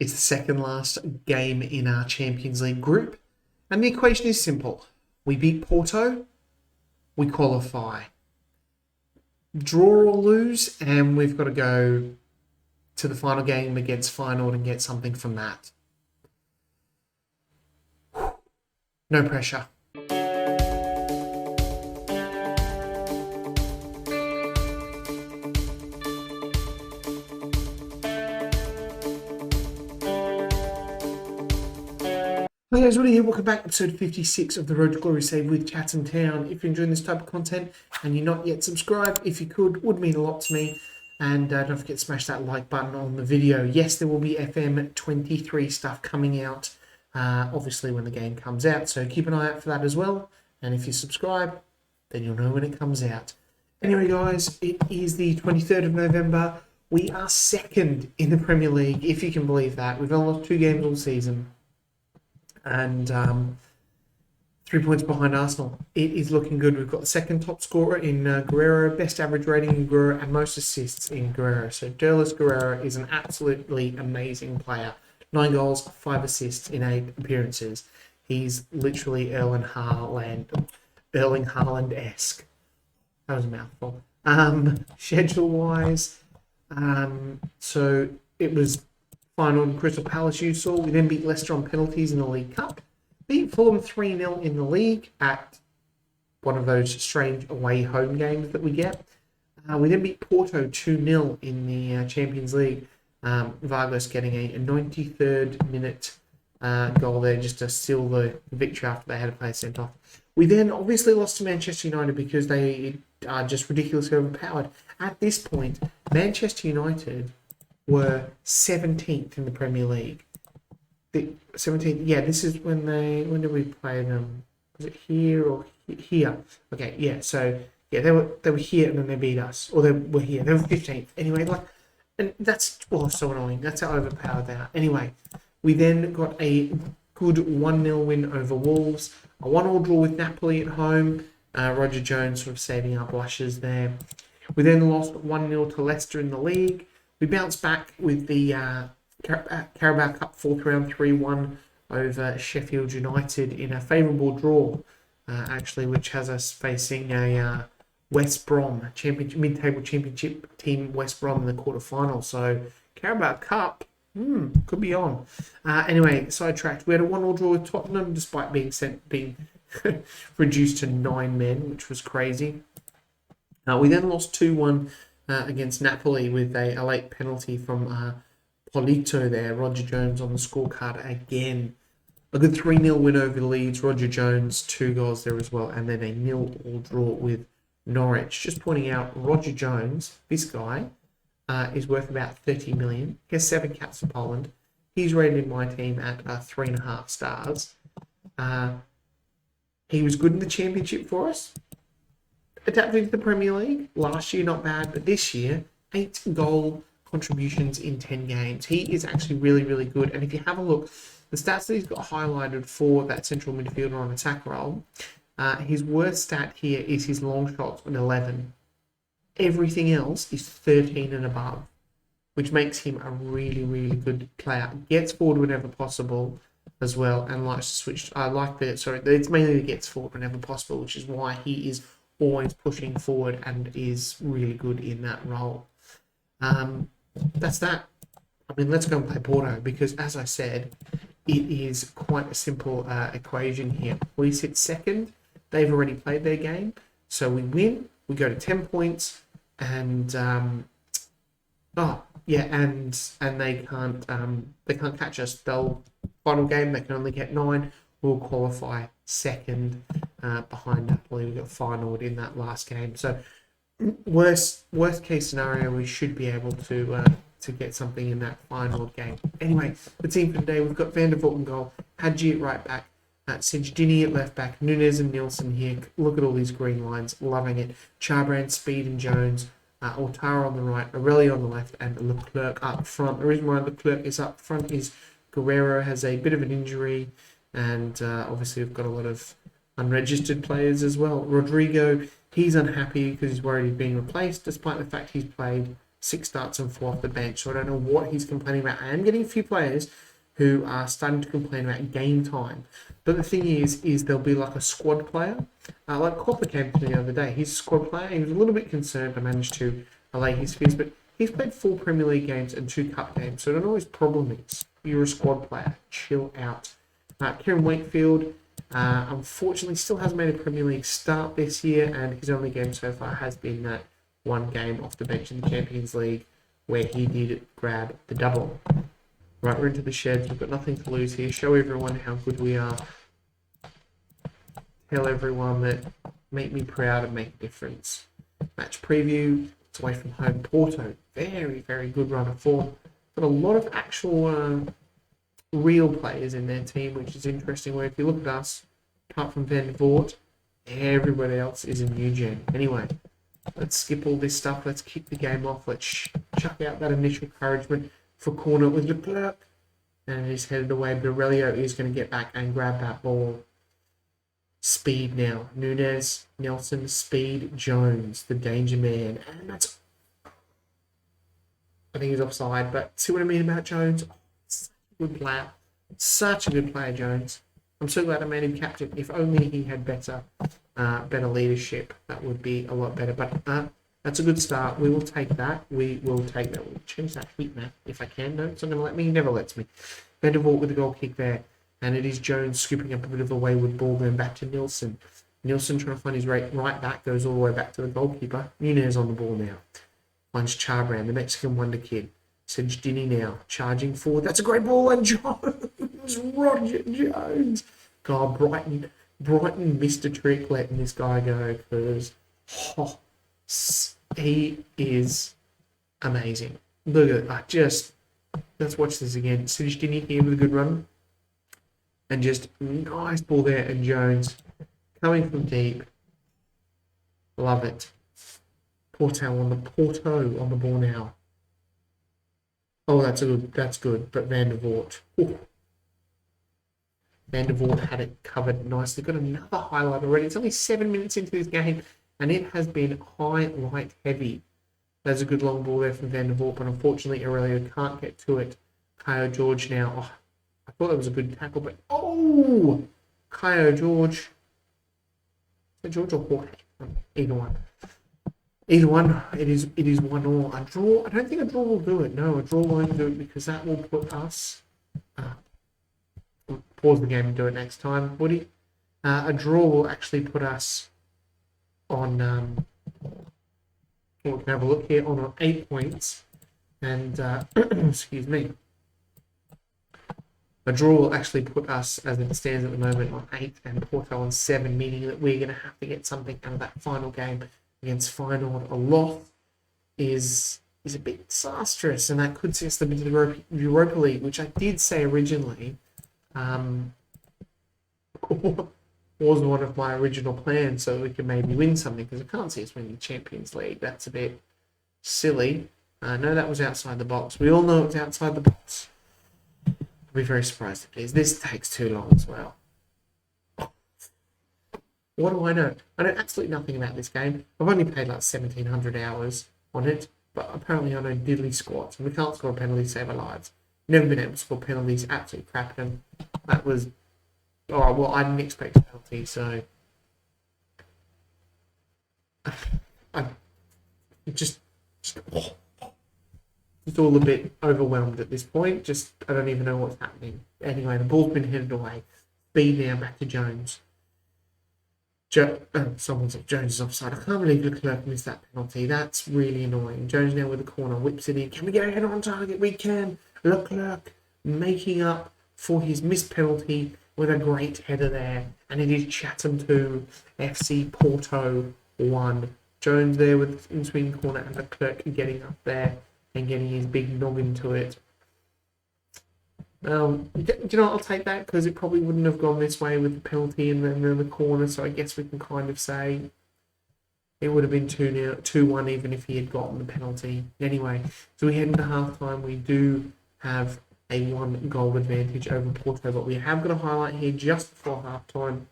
It's the second last game in our Champions League group. And the equation is simple. We beat Porto, we qualify. Draw or lose, and we've got to go to the final game against Feyenoord and get something from that. No pressure. Hey guys, Woody here. Welcome back. Episode 56 of the Road to Glory Save with Chatham Town. If you're enjoying this type of content and you're not yet subscribed, if you could, would mean a lot to me. And don't forget to smash that like button on the video. Yes, there will be FM23 stuff coming out, obviously when the game comes out. So keep an eye out for that as well. And if you subscribe, then you'll know when it comes out. Anyway, guys, it is the 23rd of November. We are second in the Premier League, if you can believe that. We've only lost 2 games all season. And 3 points behind Arsenal. It is looking good. We've got the second top scorer in Guerrero, best average rating in Guerrero, and most assists in Guerrero. So Derlis Guerrero is an absolutely amazing player. 9 goals, 5 assists in 8 appearances. He's literally Erling Haaland-esque. That was a mouthful. Schedule-wise, so it was Feyenoord and Crystal Palace you saw. We then beat Leicester on penalties in the League Cup. Beat Fulham 3-0 in the league at one of those strange away-home games that we get. We then beat Porto 2-0 in the Champions League. Vargas getting a 93rd minute goal there just to seal the victory after they had a player sent off. We then obviously lost to Manchester United because they are just ridiculously overpowered. At this point, Manchester United were 17th in the Premier League. The 17th, yeah, this is when did we play them? Was it here or here? Okay, yeah, so, yeah, they were here and then they beat us. Or they were here, they were 15th. Anyway, and that's, so annoying. That's how overpowered they are. Anyway, we then got a good 1-0 win over Wolves. A 1-1 draw with Napoli at home. Roger Jones sort of saving our blushes there. We then lost 1-0 to Leicester in the league. We bounced back with the Carabao Cup 4th round 3-1 over Sheffield United in a favourable draw, actually, which has us facing a West Brom, mid-table championship team West Brom in the quarterfinal. So Carabao Cup, could be on. Anyway, sidetracked. We had a 1-1 draw with Tottenham, despite being reduced to 9 men, which was crazy. We then lost 2-1 against Napoli with a late penalty from Polito there. Roger Jones on the scorecard again. A good 3-0 win over Leeds. Roger Jones, 2 goals there as well. And then a 0-0 draw with Norwich. Just pointing out, Roger Jones, this guy, is worth about 30 million. He has 7 caps for Poland. He's rated in my team at 3.5 stars. He was good in the championship for us. Adapting to the Premier League, last year not bad, but this year, 8 goal contributions in 10 games. He is actually really, really good. And if you have a look, the stats that he's got highlighted for that central midfielder on attack role, his worst stat here is his long shots with 11. Everything else is 13 and above, which makes him a really, really good player. Gets forward whenever possible as well, and likes to switch. It's mainly the gets forward whenever possible, which is why he is always pushing forward and is really good in that role. That's that. I mean, let's go and play Porto because, as I said, it is quite a simple equation here. We sit second. They've already played their game. So we win. We go to 10 points. And, and they can't catch us. Final game, they can only get 9. We'll qualify second behind Napoli. We got Feyenoord in that last game. So worst case scenario, we should be able to get something in that Feyenoord game. Anyway, the team for today, we've got Van der Voort in goal, Hadji at right back, Sejadini at left back, Nunes and Nielsen here. Look at all these green lines, loving it. Charbrand, Speed and Jones, Otara on the right, Aureli on the left, and Leclerc up front. The reason why Leclerc is up front is Guerrero has a bit of an injury, and obviously we've got a lot of unregistered players as well. Rodrigo, he's unhappy because he's worried he's being replaced, despite the fact he's played 6 starts and 4 off the bench. So I don't know what he's complaining about. I am getting a few players who are starting to complain about game time. But the thing is there'll be like a squad player. Like Copper came to me the other day. He's a squad player. He was a little bit concerned. I managed to allay his fears, but he's played 4 Premier League games and 2 Cup games. So I don't know what his problem is. You're a squad player. Chill out. Kieran Wakefield, unfortunately, still hasn't made a Premier League start this year, and his only game so far has been that one game off the bench in the Champions League where he did grab the double. Right, we're into the sheds. We've got nothing to lose here. Show everyone how good we are. Tell everyone that make me proud and make a difference. Match preview. It's away from home. Porto. Very, very good run of form. Got a lot of actual real players in their team, which is interesting. Where if you look at us, apart from Van der Voort, everybody else is a new gen. Anyway, let's skip all this stuff. Let's kick the game off. Let's chuck out that initial encouragement for corner with Leclerc. And he's headed away. But Aurelio is going to get back and grab that ball. Speed now. Nunes, Nelson, Speed, Jones, the danger man. And that's... I think he's offside, but see what I mean about Jones? Such a good player. Such a good player, Jones. I'm so glad I made him captain. If only he had better leadership, that would be a lot better. But that's a good start. We will take that. We will take that. We'll change that heat map if I can. No, it's not going to let me. He never lets me. Van der Voort with the goal kick there. And it is Jones scooping up a bit of a wayward ball going back to Nielsen. Nielsen trying to find his right back. Goes all the way back to the goalkeeper. Nunes on the ball now. Finds Charbrand, the Mexican wonder kid. Sejdini now. Charging forward. That's a great ball. And Jones. Roger Jones. God, Brighton missed a trick letting this guy go because he is amazing. Look at that. Let's watch this again. Sejdini here with a good run. And just nice ball there. And Jones coming from deep. Love it. Porto on the ball now. Oh, that's good. But Van der Voort. Ooh. Van der Voort had it covered nicely. Got another highlight already. It's only 7 minutes into this game, and it has been highlight heavy. There's a good long ball there from Van der Voort, but unfortunately Aurelio can't get to it. Kaio George now. Oh, I thought that was a good tackle, but Kaio George. Is it George or Jorge? Either one. It is 1-1. A draw. I don't think a draw will do it. No, a draw won't do it because that will put us. Pause the game and do it next time, Woody. A draw will actually put us on. We can have a look here on 8 points, and excuse me. A draw will actually put us, as it stands at the moment, on 8 and Porto on 7, meaning that we're going to have to get something out of that final game against Feyenoord. A loss is a bit disastrous, and that could see us the Europa League, which I did say originally was one of my original plans, so we could maybe win something, because I can't see us winning the Champions League. That's a bit silly. No, that was outside the box. We all know it's outside the box. I'll be very surprised if it is. This takes too long as well. What do I know? I know absolutely nothing about this game. I've only played like 1,700 hours on it, but apparently I know diddly squats, and we can't score a penalty to save our lives. Never been able to score penalties, absolutely crap at them. That was... Oh, well, I didn't expect a penalty, so... I'm just all a bit overwhelmed at this point. I don't even know what's happening. Anyway, the ball's been headed away. Speed now back to Jones. Jones is offside. I can't believe Leclerc missed that penalty. That's really annoying. Jones now with the corner, whips it in. Can we get a header on target? We can. Leclerc making up for his missed penalty with a great header there. And it is Chatham 2, FC Porto 1. Jones there with in between corner and Leclerc getting up there and getting his big noggin to it. Do you know what? I'll take that because it probably wouldn't have gone this way with the penalty and then the corner. So I guess we can kind of say it would have been 2-1 even if he had gotten the penalty. Anyway, so we head into half-time. We do have a 1-goal advantage over Porto, but we have got a highlight here just before half-time.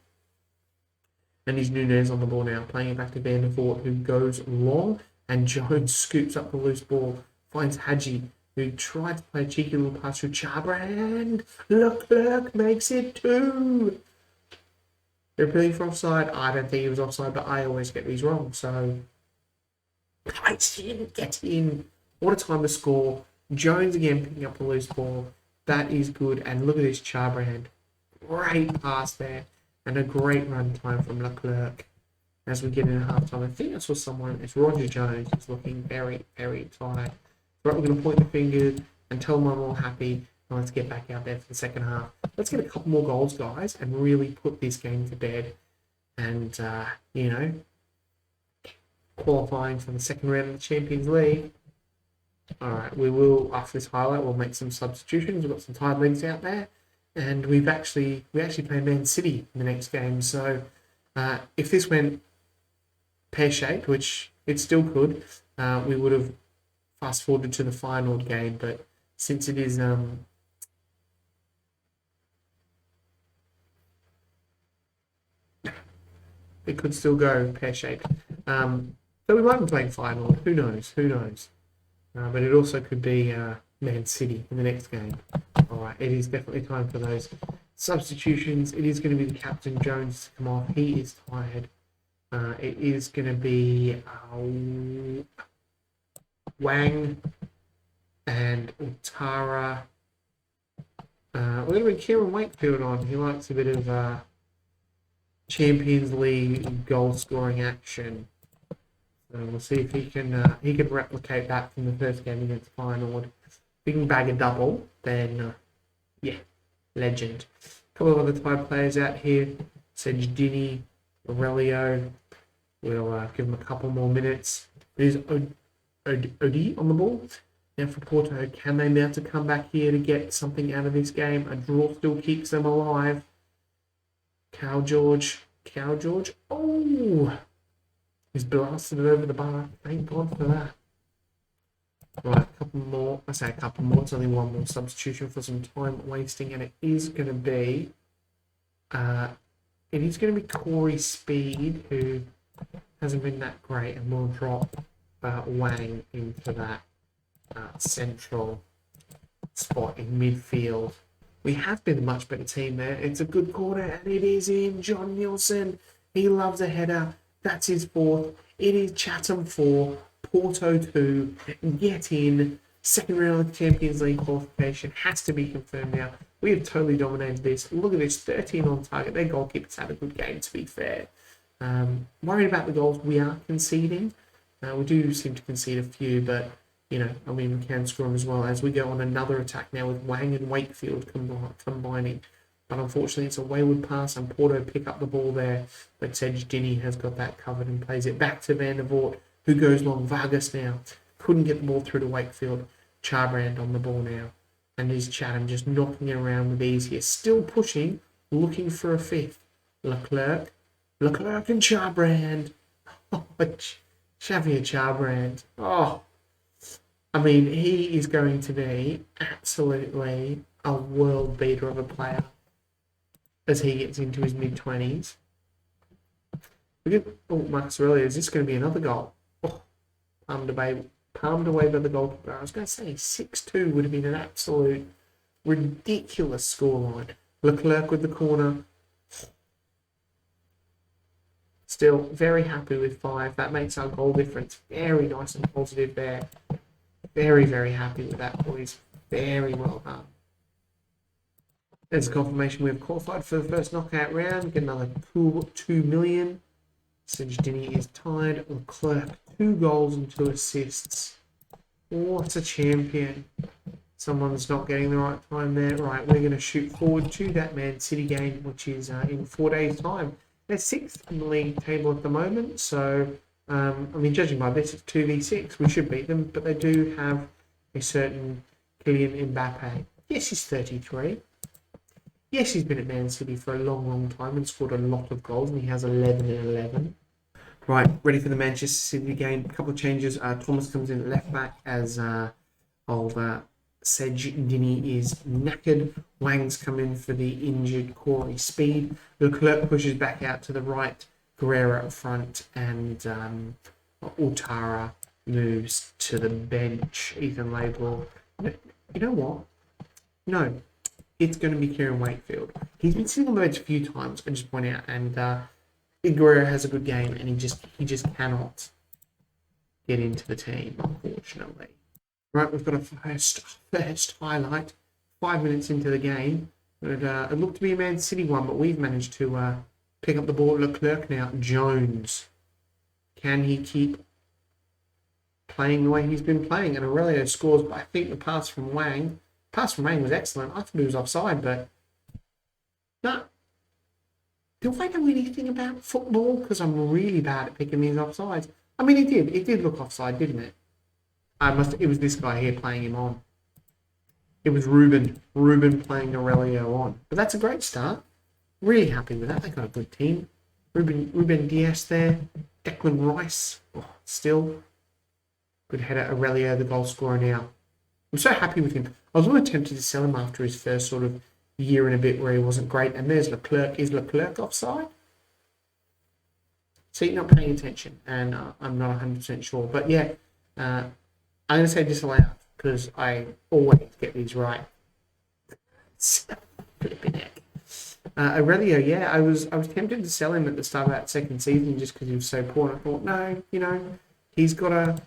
And he's Nunes on the ball now, playing it back to Van der Voort, who goes long. and Jones scoops up the loose ball, finds Hadji, who tried to play a cheeky little pass through Charbrand. Leclerc makes it 2. They're appealing for offside. I don't think he was offside, but I always get these wrong. So, get in. What a time to score. Jones again picking up the loose ball. That is good. And look at this Charbrand. Great pass there. And a great run time from Leclerc. As we get in at halftime, I think I saw someone. It's Roger Jones. He's looking very, very tired. Right, we're going to point the finger and tell them I'm all happy. And let's get back out there for the second half. Let's get a couple more goals, guys, and really put this game to bed. And, qualifying for the second round of the Champions League. All right, we will, after this highlight, we'll make some substitutions. We've got some tired legs out there. And we actually play Man City in the next game. So if this went pear-shaped, which it still could, we would have fast-forwarded to the final game. But since it is... it could still go pear-shaped. So we might be playing final. Who knows? But it also could be Man City in the next game. All right, it is definitely time for those substitutions. It is going to be the captain, Jones, to come off. He is tired. It is going to be Wang and Utara. We're going to bring Kieran Wakefield on. He likes a bit of Champions League goal-scoring action. So we'll see if he can replicate that from the first game against Feyenoord. If he can bag a double, then legend. A couple of other Thai players out here. Sejdini, Aurelio. We'll give him a couple more minutes. There's Odi on the ball. Now for Porto, can they mount to come back here to get something out of this game? A draw still keeps them alive. Cow George. Oh! He's blasted it over the bar. Thank God for that. Right, a couple more. I say a couple more. It's only one more substitution for some time wasting, and it is going to be Corey Speed, who hasn't been that great, and we'll drop Wang into that central spot in midfield. We have been a much better team there. It's a good corner, and it is in. John Nielsen, he loves a header. That's his fourth. It is Chatham 4, Porto 2. Get in. Second round of the Champions League qualification has to be confirmed now. We have totally dominated this. Look at this, 13 on target. Their goalkeepers had a good game, to be fair. Worried about the goals we are conceding. We do seem to concede a few, but, we can score them as well as we go on another attack now with Wang and Wakefield combining. But unfortunately, it's a wayward pass, and Porto pick up the ball there. But Sejdini has got that covered and plays it back to Van der Voort, who goes long. Vargas now couldn't get the ball through to Wakefield. Charbrand on the ball now. And there's Chatham just knocking it around with ease here. Still pushing, looking for a fifth. Leclerc and Charbrand. Oh, Xavier Charbrand. Oh, he is going to be absolutely a world beater of a player as he gets into his mid-20s. Marcus Aurelio, is this going to be another goal? Oh, palmed away by the goalkeeper. I was going to say 6-2 would have been an absolute ridiculous scoreline. Leclerc with the corner. Still very happy with 5. That makes our goal difference very nice and positive there. Very, very happy with that, boys. Very well done. There's a confirmation we've qualified for the first knockout round. Get another cool 2 million. Sejdini is tied. Leclerc, 2 goals and 2 assists. What a champion. Someone's not getting the right time there. Right, we're going to shoot forward to that Man City game, which is in 4 days' time. They're 6th in the league table at the moment, so, judging by this, it's 2v6. We should beat them, but they do have a certain Kylian Mbappe. Yes, he's 33. Yes, he's been at Man City for a long, long time and scored a lot of goals, and he has 11 and 11. Right, ready for the Manchester City game. A couple of changes. Thomas comes in at left back as old Sejdini is knackered. Wang's come in for the injured Corey Speed. Leclerc pushes back out to the right. Guerrero up front, and Utara moves to the bench. Ethan Laidlaw. You know what? No, it's going to be Kieran Wakefield. He's been sitting on the bench a few times, I just point out, and Guerrero has a good game, and he just cannot get into the team, unfortunately. Right, we've got a first highlight. 5 minutes into the game. It looked to be a Man City one, but we've managed to pick up the ball. Leclerc now. Jones. Can he keep playing the way he's been playing? And Aurelio scores, but I think the pass from Wang was excellent. I thought he was offside, but no. Do I know anything about football? Because I'm really bad at picking these offsides. I mean, it did look offside, didn't it? It was this guy here playing him on. It was Ruben playing Aurelio on. But that's a great start. Really happy with that. They got a good team. Ruben Diaz there. Declan Rice. Oh, still. Good header. Aurelio, the goal scorer now. I'm so happy with him. I was really tempted to sell him after his first sort of year and a bit where he wasn't great. And there's Leclerc. Is Leclerc offside? See, not paying attention. And I'm not 100% sure. But yeah, I'm going to say disallowed because I always get these right. Flipping heck. Aurelio, yeah, I was tempted to sell him at the start of that second season just because he was so poor. And I thought, no, he's got to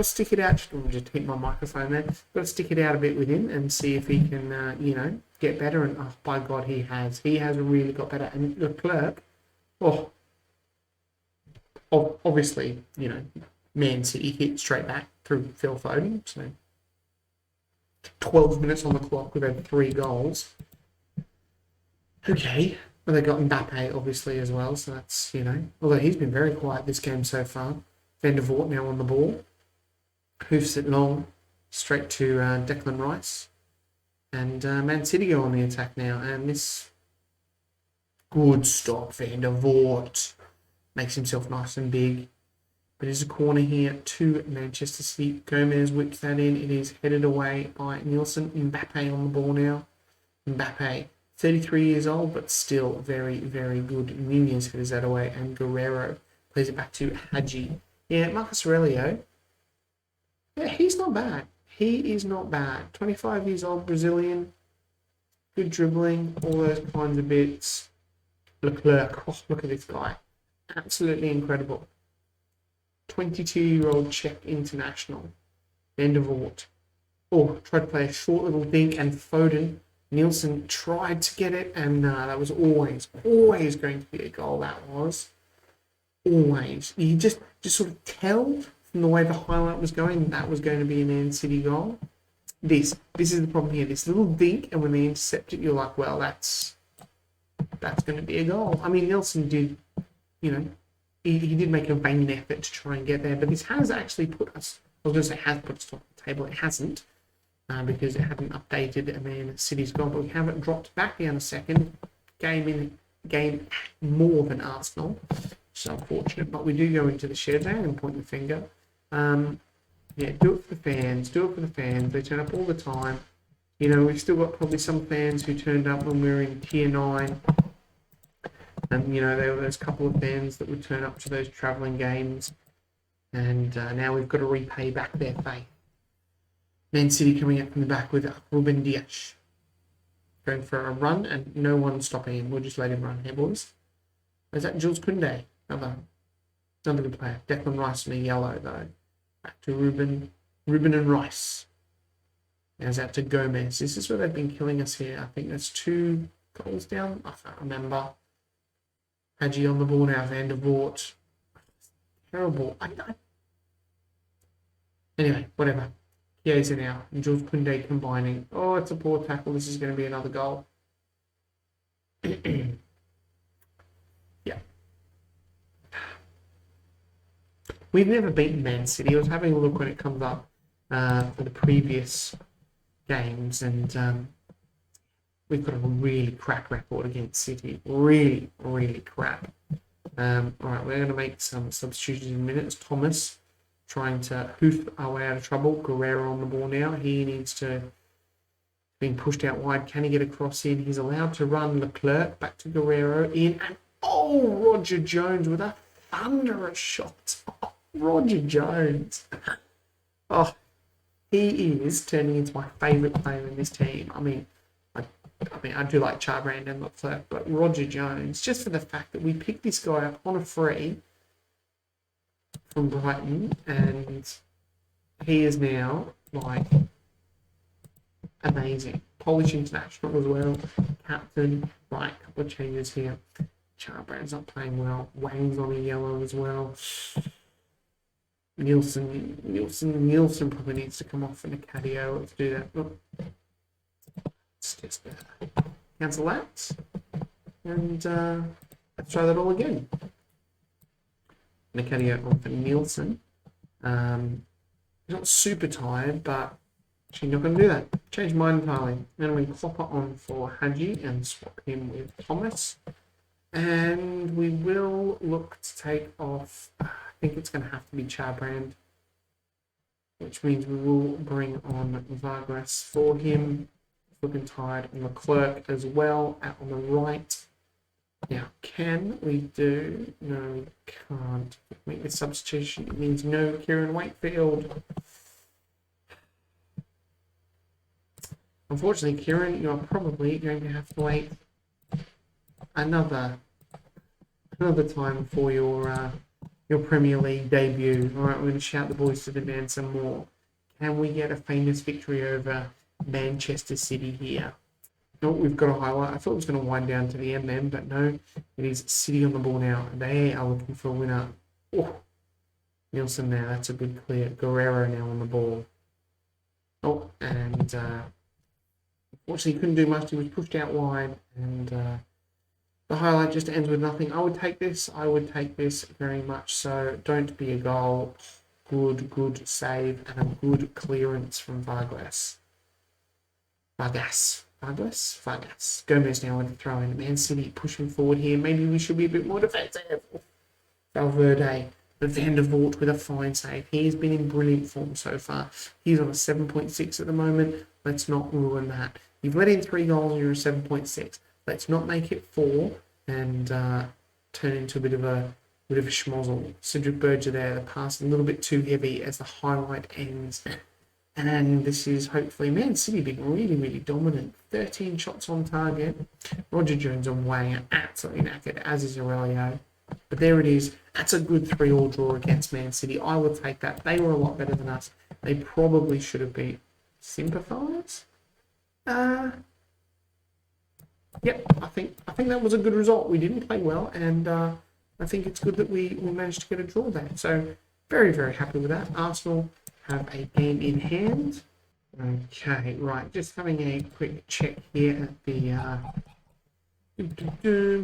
stick it out. Just hit my microphone there. Got to stick it out a bit with him and see if he can, get better. And oh, by God, he has. He has really got better. And Leclerc, obviously, Man City hit straight back through Phil Foden. So 12 minutes on the clock. We've had 3 goals. Okay. Well, they got Mbappe, obviously, as well. So that's, although he's been very quiet this game so far. Van der Voort now on the ball. Hoofs it long. Straight to Declan Rice. And Man City go on the attack now. And this good stop. Van der Voort makes himself nice and big. But there's a corner here to Manchester City. Gomez whips that in. It is headed away by Nielsen. Mbappe on the ball now. Mbappe, 33 years old, but still very, very good. Nunez headers that away. And Guerrero plays it back to Hadji. Yeah, Marcus Aurelio. Yeah, he's not bad. He is not bad. 25 years old, Brazilian. Good dribbling. All those kinds of bits. Leclerc. Oh, look at this guy. Absolutely incredible. 22-year-old Czech international. Van der Voort. Oh, tried to play a short little dink, and Foden. Nielsen tried to get it, and that was always going to be a goal. That was. Always. You just sort of tell from the way the highlight was going that was going to be a Man City goal. This is the problem here. This little dink, and when they intercept it, you're like, well, that's going to be a goal. I mean, Nielsen did, he did make a vain effort to try and get there, but this has actually put us, I was going to say has put us on the table. It hasn't, because it hadn't updated Man City's goal, but we haven't dropped back down a second. Game more than Arsenal, which is unfortunate, but we do go into the shed there and point the finger. Yeah, do it for the fans. They turn up all the time. We've still got probably some fans who turned up when we were in Tier 9. And, there were those couple of fans that would turn up to those travelling games. And now we've got to repay back their faith. Man City coming up from the back with Ruben Dias. Going for a run, and no one stopping him. We'll just let him run here, boys. Is that Jules Koundé? Another good player. Declan Rice in a yellow, though. Back to Ruben and Rice. There's out to Gomez. This is where they've been killing us here. I think that's 2 goals down. I can't remember. Hadji on the ball now. Van der Voort. Terrible. Anyway, whatever. Chiesa now. And Jules Koundé combining. Oh, it's a poor tackle. This is going to be another goal. Yeah. We've never beaten Man City. I was having a look when it comes up for the previous games, and we've got a really crap record against City. Really, really crap. All right, we're going to make some substitutions in minutes. Thomas trying to hoof our way out of trouble. Guerrero on the ball now. He needs to being pushed out wide. Can he get across in? He's allowed to run. Leclerc back to Guerrero in, and Roger Jones with a thunderous shot. Roger Jones. Oh, he is turning into my favourite player in this team. I do like Charbrand and Leclerc, but Roger Jones, just for the fact that we picked this guy up on a free from Brighton, and he is now like amazing. Polish international as well, captain. Right, a couple of changes here. Charbrand's not playing well. Wang's on a yellow as well. Nielsen probably needs to come off in a Cadio. Let's do that. Oh. Let's just cancel that, and let's try that all again. Cadio on for Nielsen. He's not super tired, but she's not going to do that. Change mine entirely. Then we Klopper on for Hadji and swap him with Thomas. And we will look to take off, I think it's going to have to be Charbrand, which means we will bring on Vargas for him. Looking tired. And Leclerc as well out on the right. Now, can we do? No, we can't make the substitution. It means no Kieran Wakefield. Unfortunately, Kieran, you are probably going to have to wait another time for your Premier League debut. All right, we're going to shout the boys to the band some more. Can we get a famous victory over Manchester City here? No, we've got a highlight. I thought it was going to wind down to the MM, but no, it is City on the ball now. They are looking for a winner. Oh, Nielsen there. That's a good clear. Guerrero now on the ball. Oh, and unfortunately couldn't do much. He was pushed out wide, and the highlight just ends with nothing. I would take this. Very much so. Don't be a goal. Good save and a good clearance from Vargas. Gomez now on the throw in. Man City pushing forward here. Maybe we should be a bit more defensive. Valverde. But Van der Voort with a fine save. He's been in brilliant form so far. He's on a 7.6 at the moment. Let's not ruin that. You've let in 3 goals and you're a 7.6. Let's not make it 4 and turn into a bit of a schmozzle. Cedric Berger there. The pass a little bit too heavy as the highlight ends. And this is hopefully Man City being really dominant. 13 shots on target. Roger Jones and Wang are absolutely knackered, as is Aurelio. But there it is. That's a good 3-all draw against Man City. I would take that. They were a lot better than us. They probably should have beat Sympathise. Yep, I think that was a good result. We didn't play well, and I think it's good that we managed to get a draw there. So very happy with that. Arsenal have a game in hand. Okay, right. Just having a quick check here at the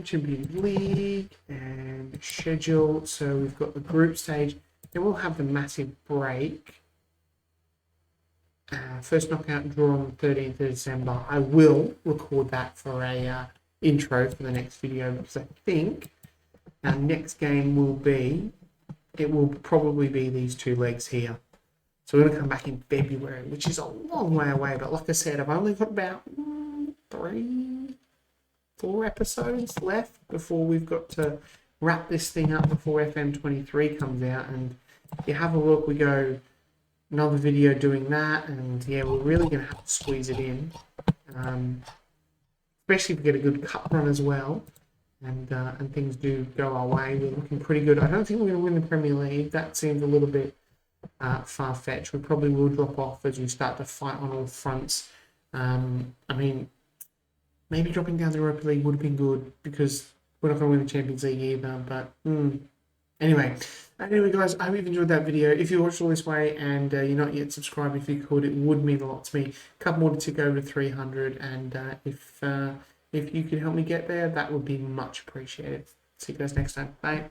Champions League and schedule. So we've got the group stage. Then we'll have the massive break. First knockout draw on the 13th of December. I will record that for a intro for the next video because I think our next game will probably be these 2 legs here. So we're going to come back in February, which is a long way away. But like I said, I've only got about 3-4 episodes left before we've got to wrap this thing up before FM23 comes out. And if you have a look, we go another video doing that. And yeah, we're really going to have to squeeze it in. Especially if we get a good cup run as well. And things do go our way. We're looking pretty good. I don't think we're going to win the Premier League. That seems a little bit far-fetched. We probably will drop off as we start to fight on all fronts. I mean, maybe dropping down the Europa League would have been good because we're not going to win the Champions League either. But anyway, guys, I hope you've enjoyed that video. If you watched all this way and you're not yet subscribed, if you could, it would mean a lot to me. A couple more to tick over to 300, and if you could help me get there, that would be much appreciated. See you guys next time. Bye.